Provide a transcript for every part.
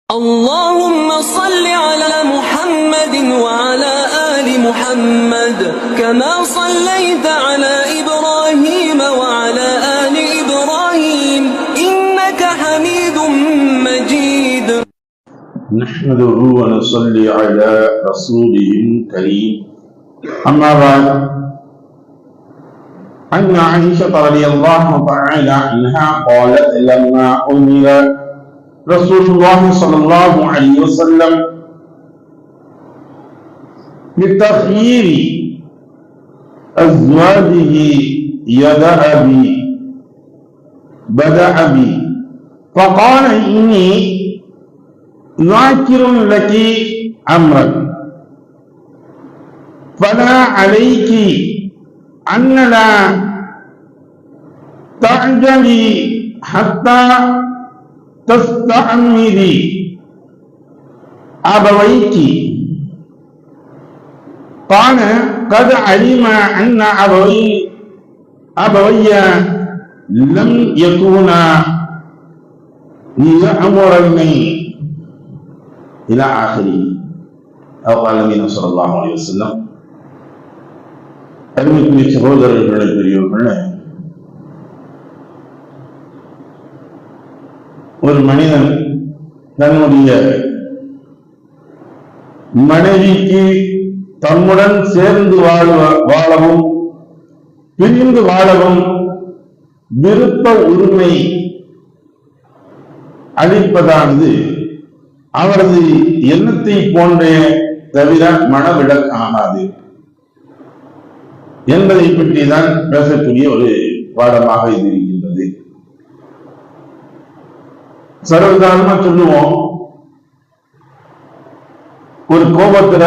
اللهم صل على محمد وعلى آل محمد كما صليت على إبراهيم وعلى آل إبراهيم إنك حميد مجيد. نحمده ونصلي على رسوله الكريم. أما بعد، عن عائشة رضي الله تعالى عنها قالت: لما أمر رسول الله صلى الله عليه وسلم بتخيير أزواجه بدأ بي فقال: إني ذاكر لك أمرا فلا عليك أن لا تعجلي حتى تستحملي أبويك. قال: قد علم أن أبوي لم يكونا ليأمرني إلى آخره أو قال النبي صلى الله عليه وسلم. அருமைக்குரிய சகோதரர்களே, பெரியவர்களே, ஒரு மனிதன் தன்னுடைய மனைவிக்கு தம்முடன் சேர்ந்து வாழவும் பிரிந்து வாழவும் விருப்ப உரிமை அளிப்பதானது அவரது எண்ணத்தை போன்றே தவிர மனவிலக்காகாது என்பதை பற்றி தான் பேசக்கூடிய ஒரு பாடமாக இது இருக்கின்றது. சர்வசாதாரணமா சொல்லுவோம், ஒரு கோபத்துல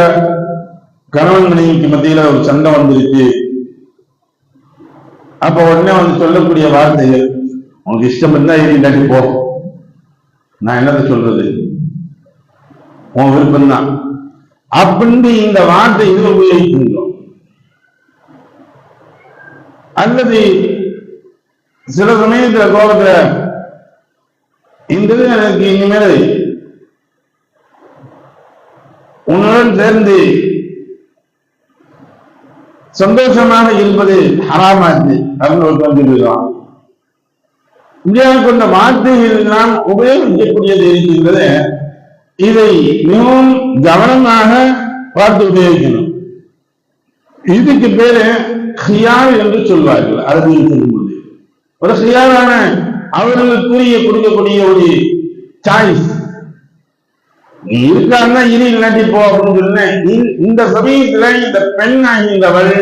கணவன் மனைவிக்கு மத்தியில ஒரு சண்டை வந்துருச்சு. அப்ப உடனே வந்து சொல்லக்கூடிய வார்த்தைகள், உனக்கு இஷ்டம் இருந்தா இல்லாட்டி போ, நான் என்னத்தை சொல்றது, உன் விருப்பம் தான் அப்படின்னு இந்த வார்த்தைகளை உபயோகிக்கின்றோம். அல்லது சில சமயத்துல கோபத்துல இந்த எனக்கு இனிமேல் உன்னுடன் சேர்ந்து சந்தோஷமாக இருப்பது ஹராமாச்சு அப்படின்னு ஒரு சொல்லிருக்கான். இந்தியாவுக்கு கொண்ட வார்த்தைகள் நாம் உபயோகிக்கக்கூடியது இருக்கின்றது. இதை மிகவும் கவனமாக பார்த்து உபயோகிக்கணும். இதுக்கு பேரு ஹியார் என்று சொல்வார்கள். அரபியில் சொல்லும்போது ஒரு ஹியாரான அவர்களுக்குரிய கொடுக்கக்கூடிய ஒரு சாய்ஸ், நீ இருக்காங்கன்னா இனி இல்லாட்டி போ அப்படின்னு சொன்னேன். இந்த சமயத்துல இந்த பெண் ஆகின்றவள்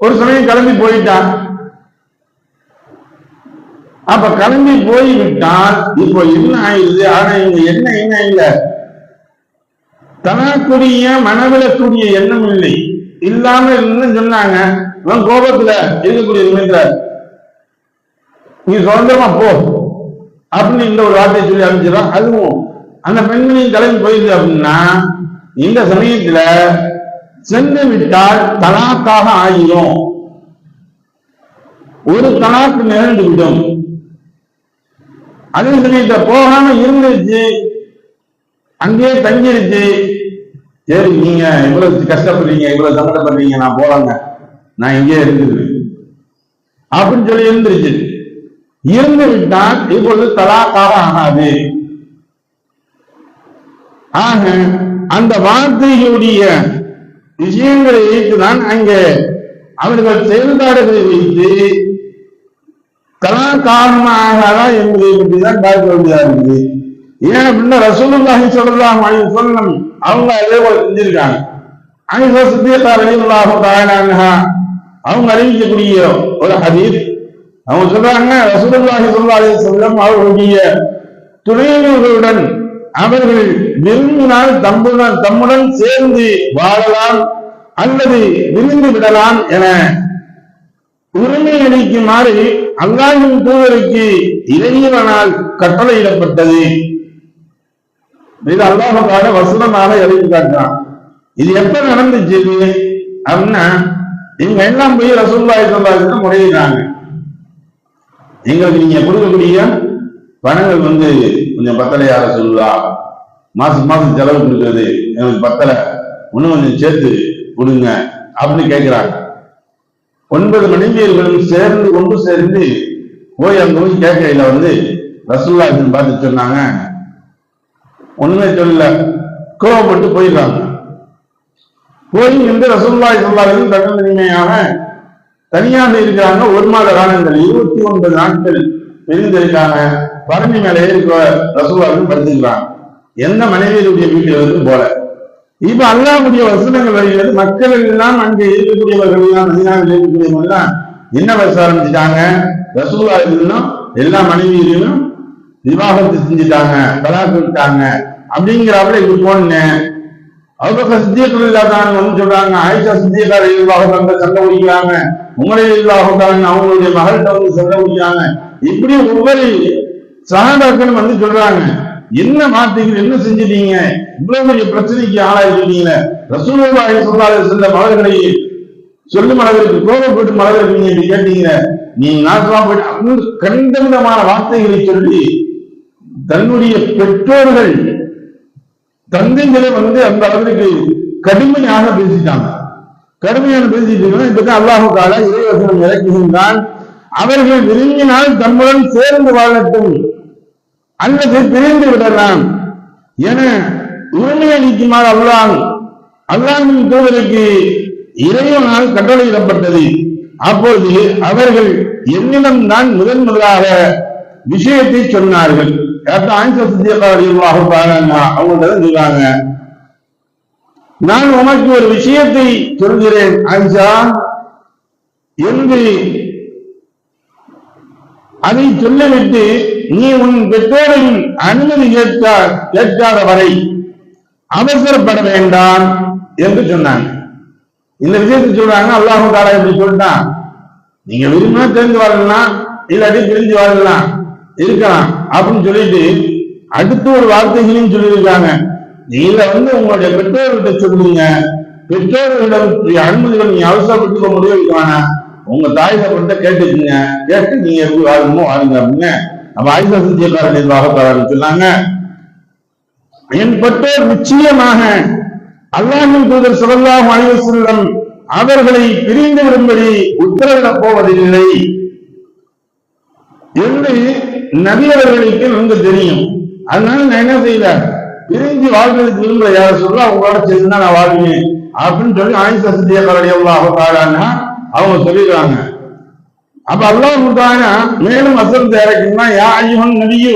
ஒரு சமயம் கிளம்பி போயிட்டான். அப்ப கிளம்பி போய்விட்டால் இப்போ என்ன ஆயிடுது? ஆனா இங்க என்ன இல்லை, தனக்குரிய மனவிலக்கூடிய எண்ணம் இல்லை, இல்லாம இல்லைன்னு சொன்னாங்க. கோபத்துல இருக்கக்கூடிய நிமிடத்துல நீ சொந்தமா போ அப்படின்னு இந்த ஒரு வார்த்தையை சொல்லி அமைச்சிடலாம். அதுவும் அந்த பெண்மணியும் கிளம்பி போயிடுது அப்படின்னா இந்த சமயத்துல சென்று விட்டால் தலாக்காக ஆகிரும். ஒரு தலாக்கு நிகழ்ந்து விடும். அதே சமயத்துல போகாம இருந்துச்சு, அங்கேயே தங்கிருச்சு. சரி, நீங்க இவ்வளவு கஷ்டப்படுறீங்க, இவ்வளவு சங்கடப்படுறீங்க, நான் போலாங்க, நான் இங்கே இருந்துருவேன் அப்படின்னு சொல்லி இருந்துருச்சு. இருந்து விட்டால் இப்பொழுது தலாக்காக ஆகாது. ஆக அந்த வார்த்தைகளுடைய விஷயங்களை வைத்துதான் அங்கே அவர்கள் செயல்பாடுகளை வைத்து தலாக்காகமாகாதா என்பதை பற்றிதான் பார்க்க வேண்டியதா இருக்குது. ஏன் அப்படின்னா ரசூலுல்லாஹி ஸல்லல்லாஹு அலைஹி வஸல்லம் அவங்க அதே போல செஞ்சிருக்காங்க. ஆயிஷா சித்திகா ரலியல்லாஹு தஆலா அன்ஹா அவங்க அறிவிக்கக்கூடிய ஒரு ஹதீஸ், அவங்க சொல்றாங்க, ரசூலுல்லாஹி ஸல்லல்லாஹு அலைஹி வஸல்லம் அவர்களுடைய துணைவர்களுடன் அவர்கள் விரும்பினால் தம்முடன் சேர்ந்து வாழலாம் அல்லது விருந்து விடலாம் என உரிமை அளிக்குமாறு அல்லாஹ்வின் தூதருக்கு இறைவனால் கட்டளையிடப்பட்டது. இது அல்லாஹ்வுக்கான வசனமாக எழுதி காட்டுறான். இது எப்ப நடந்துச்சு அப்படின்னா, இவங்க எல்லாம் போய் ரசூலுல்லாஹி ஸல்லல்லாஹு அலைஹி வஸல்லம் முறையிட்டாங்க. எங்களுக்கு நீங்க கொடுக்கக்கூடிய பணங்கள் கொஞ்சம் பத்தலை யார சொல்லுவா, மாசம் மாசம் செலவு கொடுக்கிறது எனக்கு பத்தலை, இன்னும் கொஞ்சம் சேர்த்து கொடுங்க அப்படின்னு கேட்கிறாங்க. 9 மனைவியர்களும் சேர்ந்து ஒன்று சேர்ந்து போய் அங்க போய் கேட்கையில ரசூலுல்லாஹி பார்த்து சொன்னாங்க, ஒண்ணுமே சொல்லல, கோவப்பட்டு போயிடுறாங்க. போய் என்று ரசூலுல்லாஹி ஸல்லல்லாஹு அலைஹி வஸல்லம் தனிமையாக தனியாக இருக்கிறாங்க. 1 மாத காலங்கள் 29 நாட்கள் பிரிந்திருக்காங்க. பரணி மேலே இருக்கிற ரசூலுல்லாஹி படுத்துக்கிறாங்க. எந்த மனைவியுடைய வீட்டிலிருந்து போல. இப்ப அல்லாஹ்வுடைய வசனங்கள் வருகிறது. மக்கள் எல்லாம் அங்கே இருக்கக்கூடியவர்கள் எல்லாம், மதீனாவில் இருக்கக்கூடியவர்கள் எல்லாம் என்ன பேச ஆரம்பிச்சுட்டாங்க, ரசூலுல்லாஹி எல்லா மனைவியிலும் விவாகரத்து செஞ்சுட்டாங்க, தலாக் விட்டாங்க அப்படிங்கிறாப்புல இப்படி போனேன். அபூபக்கர் சித்திக் ரலியல்லாஹு அன்ஹு சொல்றாங்க, ஆயிஷா சித்திகா ரலியல்லாஹு அன்ஹா சண்டை பிடிக்கிறாங்க, உமர் ரலியல்லாஹு அன்ஹு அவங்களுடைய மகள்கிட்ட சண்டை பிடிக்கிறாங்க. இப்படி ஒவ்வொரு சஹாபாக்களும் சொல்றாங்க, என்ன மாத்தீங்க, என்ன செஞ்சிட்டீங்க, இவ்வளவு பெரிய பிரச்சனைக்கு ஆளாயிருக்கீங்க, ரசூலுல்லாஹி ஸல்லல்லாஹு அலைஹி வஸல்லம் அவர்களை சொல்லும் அளவிற்கு கோபப்படும் அளவிற்கு நீங்க கேட்டீங்க, நீ நாசமா போயிட்டு கண்டமான வார்த்தைகளை சொல்லி தன்னுடைய பெற்றோர்கள் தந்தைகளை அந்த அளவிற்கு கடுமையாக பேசிட்டாங்க. கடுமையான பேசிட்டு இப்பதான் அல்லாஹு தஆலா இறைவசனம் இறக்குகின்றான், அவர்கள் விரும்பினால் தம்முடன் சேர்ந்து வாழட்டும் அல்லது பிரிந்து விடலாம் என உரிமையளிக்குமாறு அல்லாஹ்வின் தூதருக்கு இறைவனால் கட்டளையிடப்பட்டது. அப்போது அவர்கள் என்னிடம் தான் முதலாக விஷயத்தை சொன்னார்கள். ஆயிஷா சித்திகா ரலியல்லாஹு அன்ஹா அவங்கள்ட்ட சொல்றாங்க, நான் உனக்கு ஒரு விஷயத்தை சொல்கிறேன் ஆயிஷா என்று அதை சொல்லிவிட்டு நீ உன் பெற்றோரின் அனுமதி கேட்காத வரை அவசரப்பட வேண்டாம் என்று சொன்னாங்க. இந்த விஷயத்தை சொல்றாங்க. அல்லாஹ் தஆலா எப்படி சொல்லிட்டான், நீங்க விரும்பினா தெரிந்து வாழலாம், இல்லாட்டி பிரிஞ்சு வாழலாம் இருக்கலாம் அப்படின்னு சொல்லிட்டு அடுத்து ஒரு வார்த்தைகளையும் சொல்லியிருக்காங்க. நீங்க உங்களுடைய பெற்றோர்கிட்ட சொல்லுங்க, பெற்றோர்களிடம் அனுமதிகள் நீங்க அவசரப்பட்டு முடிவெடுக்கவானா, உங்க தாய் தகப்பன்கிட்ட கேட்டுக்குங்க, கேட்டு நீங்க எப்படி வாழணுமோ வாழுங்க அப்படின்னு அப்ப ஆயிஷா சித்திகா ரலியல்லாஹு அன்ஹா சொன்னாங்க, என் பெற்றோர் நிச்சயமாக அல்லாஹ்வின் தூதர் ஸல்லல்லாஹு அலைஹி வஸல்லம் அவர்களை பிரிந்து விடும்படி உத்தரவிடப் போவதில்லை என்று நபி அவர்களுக்கு நன்கு தெரியும். அதனால நான் என்ன செய்யல, பிரிஞ்சு வாழ்றதுக்கு விரும்பல, யார சொல்ல அவங்களோட சேர்ந்துதான் நான் வாழ்வேன் அப்படின்னு சொல்லி ஆயிஷா சித்திகா ரலியல்லாஹு அன்ஹா அவங்க சொல்லிடுறாங்க. அப்ப அல்லாஹ் தஆலா மேலும் வசனத்தை இறக்கினா, யா அய்யுஹன் நபியு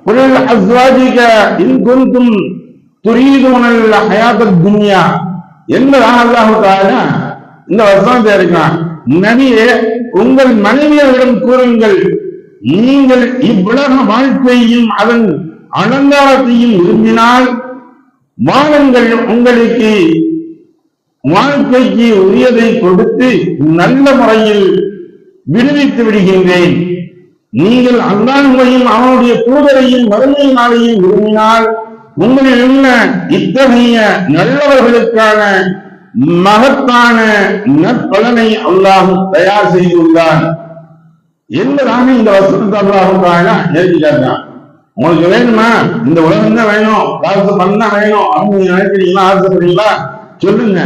குல் அஸ்வாஜிக இன் குன்தும் துரீதுனல் ஹயாத்தத் துன்யா என்பதாக அல்லாஹ் தஆலா இந்த வசனத்தை இறக்கினான். நபியே, உங்கள் மனைவியரிடம் கூறுங்கள், நீங்கள் இவ்வுலக வாழ்க்கையையும் அதன் அலங்காரத்தையும் விரும்பினால் வானங்கள் உங்களுக்கு வாழ்க்கைக்கு உரியதை கொடுத்து நல்ல முறையில் விடுவித்து விடுகின்றேன். நீங்கள் அல்லாஹ்வையும் அவனுடைய தூதரையும் மறுமை நாளையும் விரும்பினால் உங்களில் உள்ள இத்தகைய நல்லவர்களுக்கான மகத்தான நற்பலனை அல்லாஹ் தயார் செய்துள்ளான் என்பதாக இந்த வசனத்தை அல்லாஹ் எழுதி காட்டான். உங்களுக்கு வேணுமா, இந்த உலகம் தான் வேணும், காசு பண்ணா வேணும் அப்படின்னு நினைக்கிறீங்களா, ஆசைப்படுறீங்களா, சொல்லுங்க.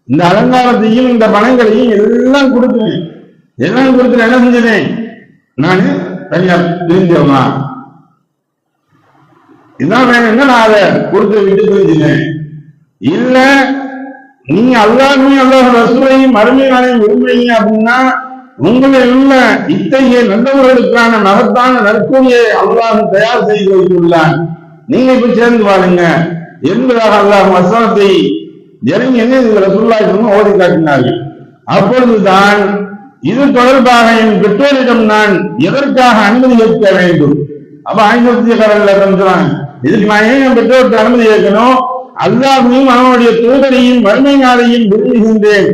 இந்த அலங்காரத்தையும் இந்த பணங்களையும் எல்லாம் கொடுக்குறேன், எல்லாம் கொடுத்துட்டு என்ன செஞ்சேன், நானு தனியா பிரிஞ்சவனா, இதான் வேணும்னா நான் அதை கொடுத்து விட்டு பிரிஞ்சுனேன். இல்ல நீங்க அல்லாஹ்வையும் அல்லாஹ் ரசூலையும் மறுமை நாளையும் விரும்புறீங்க அப்படின்னா உங்களில் உள்ள இத்தகைய நல்லவர்களுக்கான மகத்தான நற்கூலியை அல்லாஹ் தயார் செய்து வைத்துள்ளான், நீங்க இப்ப சேர்ந்து வாழுங்க என்பதாக அல்லாஹ் வசனத்தை இறங்கி ரசூலுல்லாஹி ஓதி காட்டினார்கள். அப்பொழுதுதான் இது தொடர்பாக என் பெற்றோரிடம் நான் எதற்காக அனுமதி கேட்க வேண்டும். அப்ப ஆயிரத்தி சொல்றாங்க, இதுக்கு நான் ஏன் என் பெற்றோருக்கு அனுமதி கேட்கணும், அல்லாஹ்வையும் அவனுடைய தூதரையும் மறுமை நாளையும் விரும்புகின்றேன்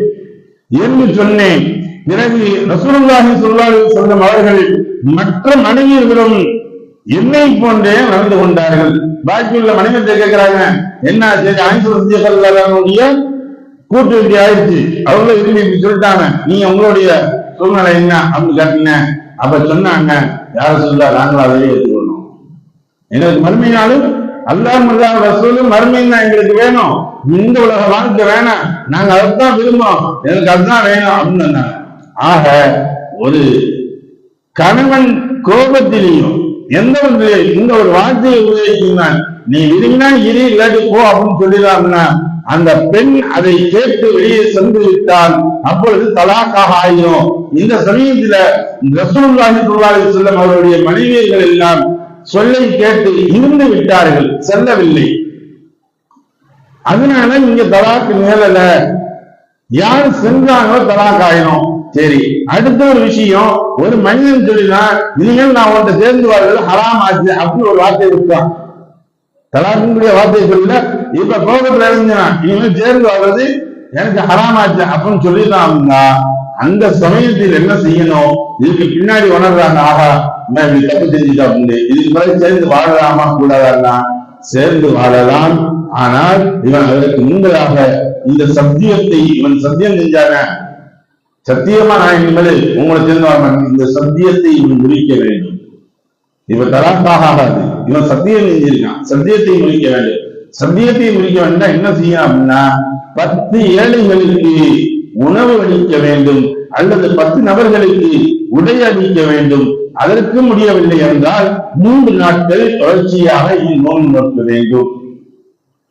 என்று சொன்னேன். பிறகு ரசூலுல்லாஹி ஸல்லல்லாஹு அலைஹி வஸல்லம் அவர்கள் மற்ற மனைவியர்களும் என்னை போன்றே நடந்து கொண்டார்கள். பாக்கியுள்ள மனைவியை கேட்கிறாங்க, என்ன சரி ஆயிஷா கூட்டு இப்படி ஆயிடுச்சு, அவங்களும் விரும்பி சொல்லிட்டாங்க, நீங்க உங்களுடைய சூழ்நிலை என்ன அப்படின்னு கேட்டீங்க. அப்ப சொன்னாங்க, யார சொல்ல நாங்களா வெளியே எங்களுக்கு மறுமையினாலும் அல்லாஹ் ரசூலும் மறுமையும் தான் எங்களுக்கு வேணும், இந்த உலக வாழ்க்கை வேணாம், நாங்க அதைத்தான் விரும்புறோம், எனக்கு அதுதான் வேணும் அப்படின்னு சொன்னாங்க. ஆக ஒரு கணவன் கோபத்திலையும் எந்த ஒன்றிலையும் இந்த ஒரு வார்த்தையை உபயோகிக்கிறான், நீ விரும்பினா இரு இல்லாட்டி போ அப்படின்னு சொல்லிடாங்கன்னா அந்த பெண் அதை கேட்டு வெளியே சென்று விட்டால் அப்பொழுது தலாக்காக ஆயிரும். இந்த சமயத்துல ரசூலுல்லாஹி ஸல்லல்லாஹு அலைஹி வஸல்லம் அவருடைய மனைவியர்கள் எல்லாம் சொல்லை கேட்டு இருந்து விட்டார்கள், செல்லவில்லை. அதனால இங்க தலாக்கு மேல யார் சென்றாங்களோ தலாக் ஆயிரும். சரி, அடுத்த ஒரு விஷயம், ஒரு மனிதன் சொல்லினா இனிமேல் நான் உன்கிட்ட சேர்ந்து வாழ்றது ஹராம் ஆச்சு அப்படின்னு ஒரு வார்த்தை இருக்கான். தலாக்குடைய வார்த்தை சொல்லல, இப்ப கோபத்துல இருந்துனா இனிமேல் சேர்ந்து வாழ்றது எனக்கு ஹராம் ஆச்சு அப்படின்னு சொல்லிடலாம். அந்த சமயத்தில் என்ன செய்யணும், இதுக்கு பின்னாடி உணர்றாங்க, ஆகா நான் இப்படி தப்பு செஞ்சுட்டா அப்படின்னு, இதுக்கு பிறகு சேர்ந்து வாழலாமா கூடாதா, சேர்ந்து வாழலாம். ஆனால் இவன் அதற்கு முன்பதாக இந்த சத்தியத்தை இவன் சத்தியம் செஞ்சாங்க, சத்தியமா நான் இனிமேல் உங்களை சேர்ந்து வாழ, இந்த சத்தியத்தை இவன் முடிக்க வேண்டும். இவன் தலாக்காக ஆகாது, இவன் சத்தியம் செஞ்சிருக்கான், சத்தியத்தை முடிக்க வேண்டும். சத்தியத்தை முடிக்க வேண்டாம் என்ன செய்யும் அப்படின்னா 10 ஏழைகளுக்கு உணவு அளிக்க வேண்டும், அல்லது 10 நபர்களுக்கு உடை அளிக்க வேண்டும். அதற்கு முடியவில்லை என்றால் 3 நாட்கள் தொடர்ச்சியாக நோன்பு நோக்க வேண்டும்.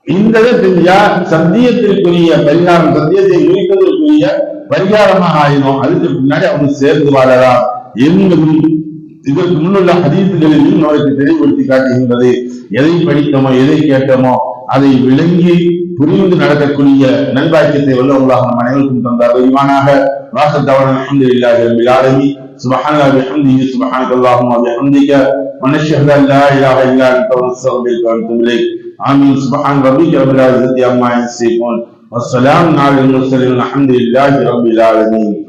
இந்த செஞ்சா சத்தியத்திற்குரிய பரிகாரம், சத்தியத்தை முடிப்பதற்குரிய பரிகாரமாக ஆயிடும். அதுக்கு பின்னாடி அவங்க சேர்ந்து வாழலாம் என்பதும் இதற்கு முன்னுள்ள ஹதீசுகளிலும் அவருக்கு தெளிவுபடுத்தி காட்டுகின்றது. எதை படித்தோமோ எதை கேட்டோமோ அதை விளங்கி புரிந்து நடக்கக்கூடிய நல்வாக்கியத்தை வல்லல்லாஹ் நம் அனைவருக்கும் தந்தார். இமானாக வாசத்தவன் அல்ஹம்துலில்லாஹி ரப்பில் ஆலமீன். சுப்ஹானல்லாஹி வபிஹம்திஹி சுப்ஹானக்கல்லாஹும்ம வபிஹம்திக வநஷ்ஹது அன் லா இலாஹா இல்லா அன்த வனஸ்தக்ஃபிருக வ நதுபு இலைக். ஆமீன். சுப்ஹான ரப்பிக ரப்பில் இஸ்ஸத்தி அம்மா யசிஃபூன் வஸ்ஸலாமு அலல் முர்ஸலீன் வல்ஹம்துலில்லாஹி ரப்பில் ஆலமீன்.